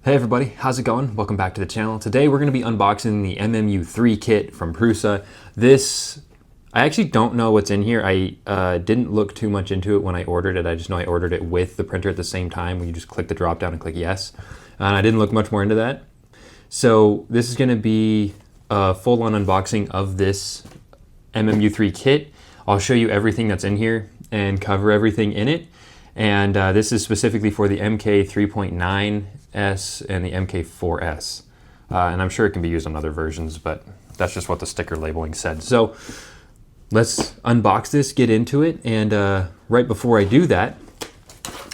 Hey everybody, how's it going? Welcome back to the channel. Today we're going to be unboxing the MMU3 kit from Prusa. I actually don't know what's in here. I didn't look too much into it when I ordered it. I just know I ordered it with the printer at the same time when you just click the drop down and click yes. And I didn't look much more into that. So this is going to be a full-on unboxing of this MMU3 kit. I'll show you everything that's in here and cover everything in it. And this is specifically for the MK3.9S and the MK4S. And I'm sure it can be used on other versions, but that's just what the sticker labeling said. So let's unbox this, get into it. And right before I do that,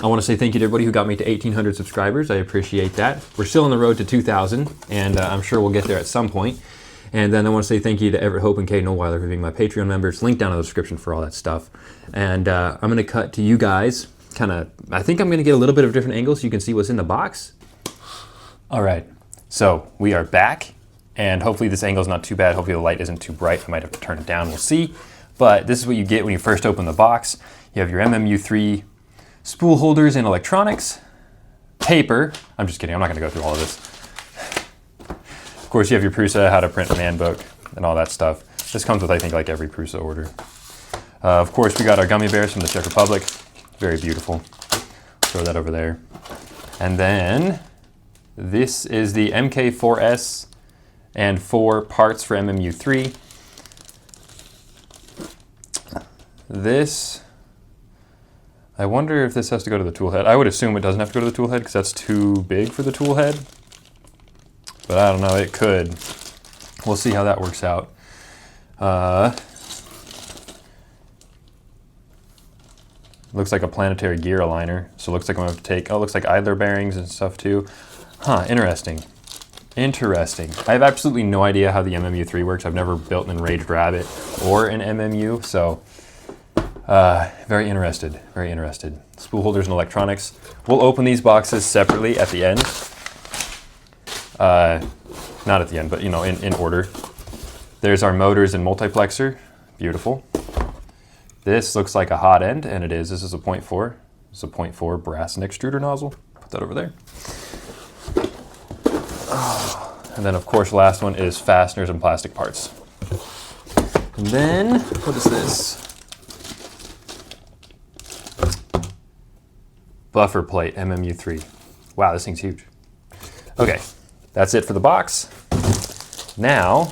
I want to say thank you to everybody who got me to 1,800 subscribers. I appreciate that. We're still on the road to 2,000, and I'm sure we'll get there at some point. And then I want to say thank you to Everett, Hope, and Kate Noweiler for being my Patreon members. Link down in the description for all that stuff. And I'm going to cut to you guys. I think I'm going to get a little bit of different angles so you can see what's in the box. All right, so we are back, and hopefully this angle is not too bad. Hopefully the light isn't too bright. I might have to turn it down, we'll see. But this is what you get when you first open the box. You have your MMU3 spool holders and electronics, paper. I'm just kidding, I'm not going to go through all of this. Of course, you have your Prusa, how to print an handbook, and all that stuff. This comes with, I think, like every Prusa order. Of course, we got our gummy bears from the Czech Republic. Very beautiful. Throw that over there. And then this is the MK4S and 4 parts for MMU3. This, I wonder if this has to go to the tool head. I would assume it doesn't have to go to the tool head because that's too big for the tool head. But I don't know, it could. We'll see how that works out. Looks like a planetary gear aligner, so it looks like I'm going to have to take, oh, it looks like idler bearings and stuff too. Huh, interesting. Interesting. I have absolutely no idea how the MMU3 works. I've never built an Enraged Rabbit or an MMU, so very interested, very interested. Spool holders and electronics. We'll open these boxes separately at the end. Not at the end, but you know, in order. There's our motors and multiplexer. Beautiful. This looks like a hot end, and it is. This is a 0.4. It's a 0.4 brass and extruder nozzle. Put that over there. And then, of course, last one is fasteners and plastic parts. And then, what is this? Buffer plate, MMU3. Wow, this thing's huge. Okay, that's it for the box. Now,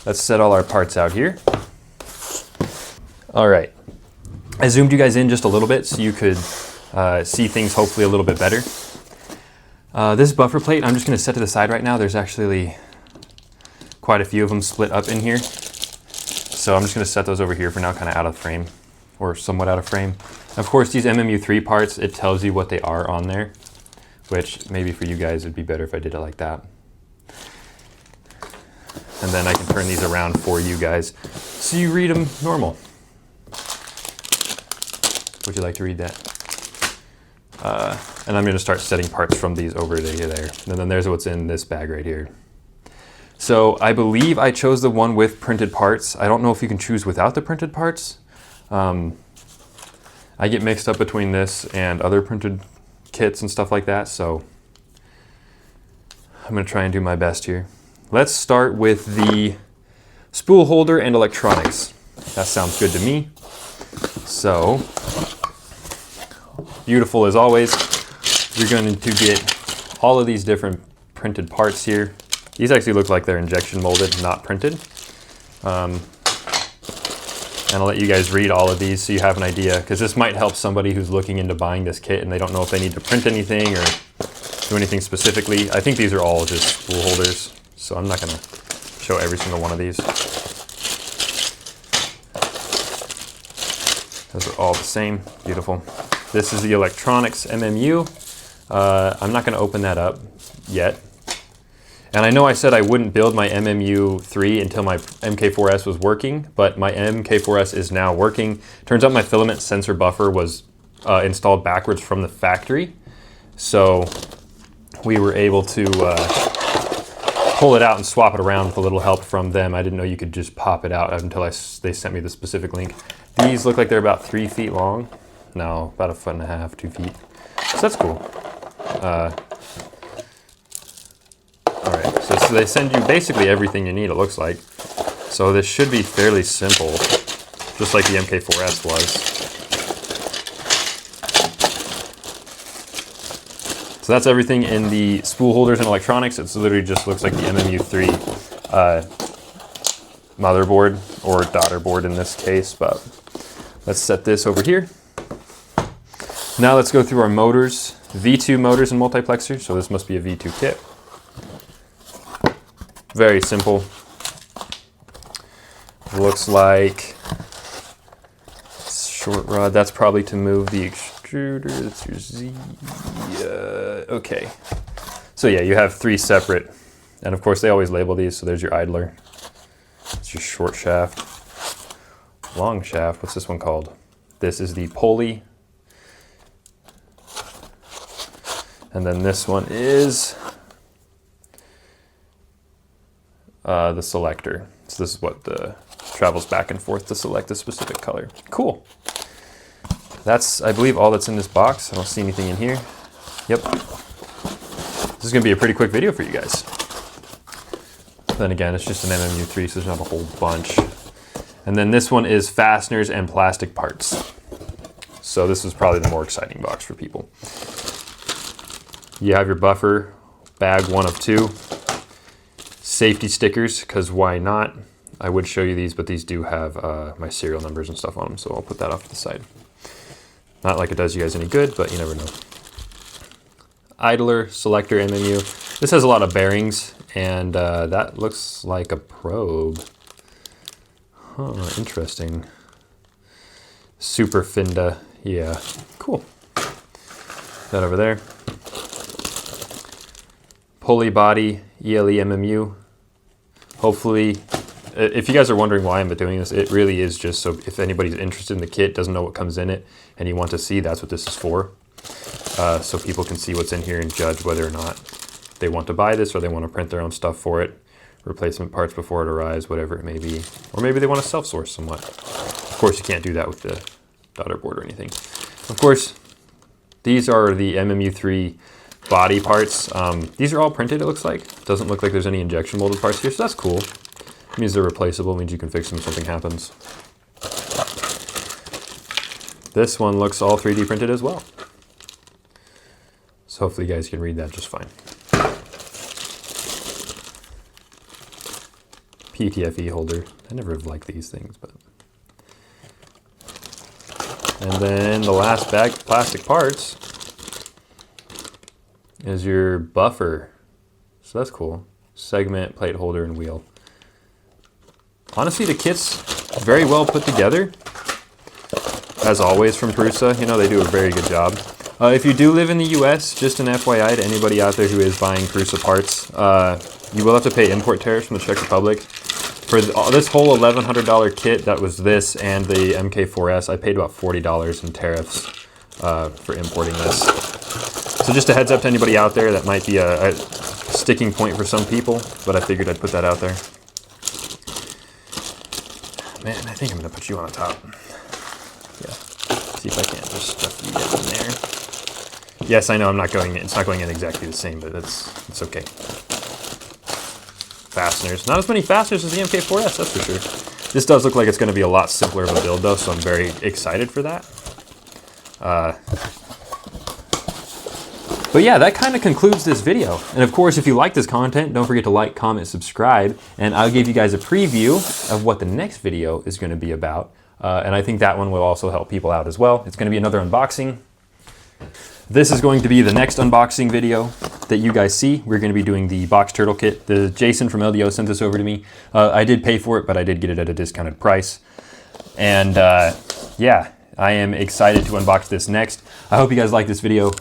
let's set all our parts out here. All right, I zoomed you guys in just a little bit so you could see things hopefully a little bit better. This buffer plate, I'm just gonna set to the side right now. There's actually quite a few of them split up in here. So I'm just gonna set those over here for now, kind of out of frame, or somewhat out of frame. Of course, these MMU3 parts, it tells you what they are on there, which maybe for you guys it'd be better if I did it like that. And then I can turn these around for you guys so you read them normal. Would you like to read that? And I'm going to start setting parts from these over to there. And then there's what's in this bag right here. So I believe I chose the one with printed parts. I don't know if you can choose without the printed parts. I get mixed up between this and other printed kits and stuff like that. So I'm going to try and do my best here. Let's start with the spool holder and electronics. That sounds good to me. So, beautiful as always. You're going to get all of these different printed parts here. These actually look like they're injection molded, not printed. And I'll let you guys read all of these so you have an idea, because this might help somebody who's looking into buying this kit and they don't know if they need to print anything or do anything specifically. I think these are all just spool holders, so I'm not going to show every single one of these. Those are all the same. Beautiful. This is the electronics MMU. I'm not going to open that up yet. And I know I said I wouldn't build my MMU3 until my MK4S was working, but my MK4S is now working. Turns out my filament sensor buffer was installed backwards from the factory. So we were able to pull it out and swap it around with a little help from them. I didn't know you could just pop it out until they sent me the specific link. These look like they're about 3 feet long. No, about 1.5 feet, 2 feet. So that's cool. box, they send you basically everything you need, it looks like. So this should be fairly simple, just like the MK4S was. So that's everything in the spool holders and electronics. It literally just looks like the MMU3 motherboard, or daughter board in this case, but let's set this over here. Now let's go through our motors, V2 motors and multiplexers. So this must be a V2 kit. Very simple. Looks like short rod. That's probably to move the extruder. That's your Z. Okay. So yeah, you have 3 separate, and of course they always label these. So there's your idler. It's your short shaft. Long shaft. What's this one called? This is the pulley. And then this one is the selector. So this is what travels back and forth to select a specific color. Cool. That's, I believe, all that's in this box. I don't see anything in here. Yep. This is going to be a pretty quick video for you guys. Then again, it's just an MMU3, so there's not a whole bunch. And then this one is fasteners and plastic parts. So this is probably the more exciting box for people. You have your buffer, bag 1 of 2. Safety stickers, because why not? I would show you these, but these do have my serial numbers and stuff on them, so I'll put that off to the side. Not like it does you guys any good, but you never know. Idler, selector, MMU. This has a lot of bearings, and that looks like a probe. Huh, interesting. Super Finda, yeah, cool. That over there. Pulley body, ELE MMU. Hopefully, if you guys are wondering why I'm doing this, it really is just so if anybody's interested in the kit, doesn't know what comes in it, and you want to see, that's what this is for. So people can see what's in here and judge whether or not they want to buy this or they want to print their own stuff for it, replacement parts before it arrives, whatever it may be. Or maybe they want to self-source somewhat. Of course, you can't do that with the daughter board or anything. Of course, these are the MMU3 body parts. These are all printed, it looks like. Doesn't look like there's any injection molded parts here, so that's cool. It means they're replaceable, it means you can fix them if something happens. This one looks all 3D printed as well. So hopefully you guys can read that just fine. PTFE holder. I never have liked these things, but. And then the last bag of plastic parts is your buffer. So that's cool. Segment, plate holder, and wheel. Honestly, the kit's very well put together. As always from Prusa, you know, they do a very good job. If you do live in the US, just an FYI to anybody out there who is buying Prusa parts, you will have to pay import tariffs from the Czech Republic. For this whole $1,100 kit, that was this and the MK4S, I paid about $40 in tariffs for importing this. So just a heads up to anybody out there, that might be a sticking point for some people, but I figured I'd put that out there. Man, I think I'm gonna put you on the top. Yeah, see if I can just stuff you in there. Yes, I know I'm not going in, it's not going in exactly the same, but it's okay. Fasteners. Not as many fasteners as the MK4S, that's for sure. This does look like it's going to be a lot simpler of a build though, so I'm very excited for that. But yeah, that kind of concludes this video. And of course, if you like this content, don't forget to like, comment, subscribe, and I'll give you guys a preview of what the next video is going to be about. And I think that one will also help people out as well. It's going to be another unboxing. This is going to be the next unboxing video that you guys see. We're going to be doing the box turtle kit. Jason from LDO sent this over to me. I did pay for it, but I did get it at a discounted price. And yeah, I am excited to unbox this next. I hope you guys like this video.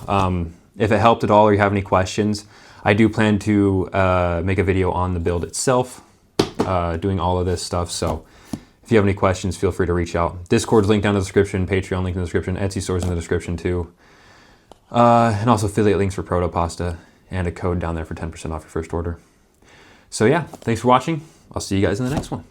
If it helped at all or you have any questions, I do plan to make a video on the build itself, doing all of this stuff. So if you have any questions, feel free to reach out. Discord's linked down in the description, Patreon link in the description, Etsy store's in the description too. And also affiliate links for Proto Pasta and a code down there for 10% off your first order. So yeah, thanks for watching. I'll see you guys in the next one.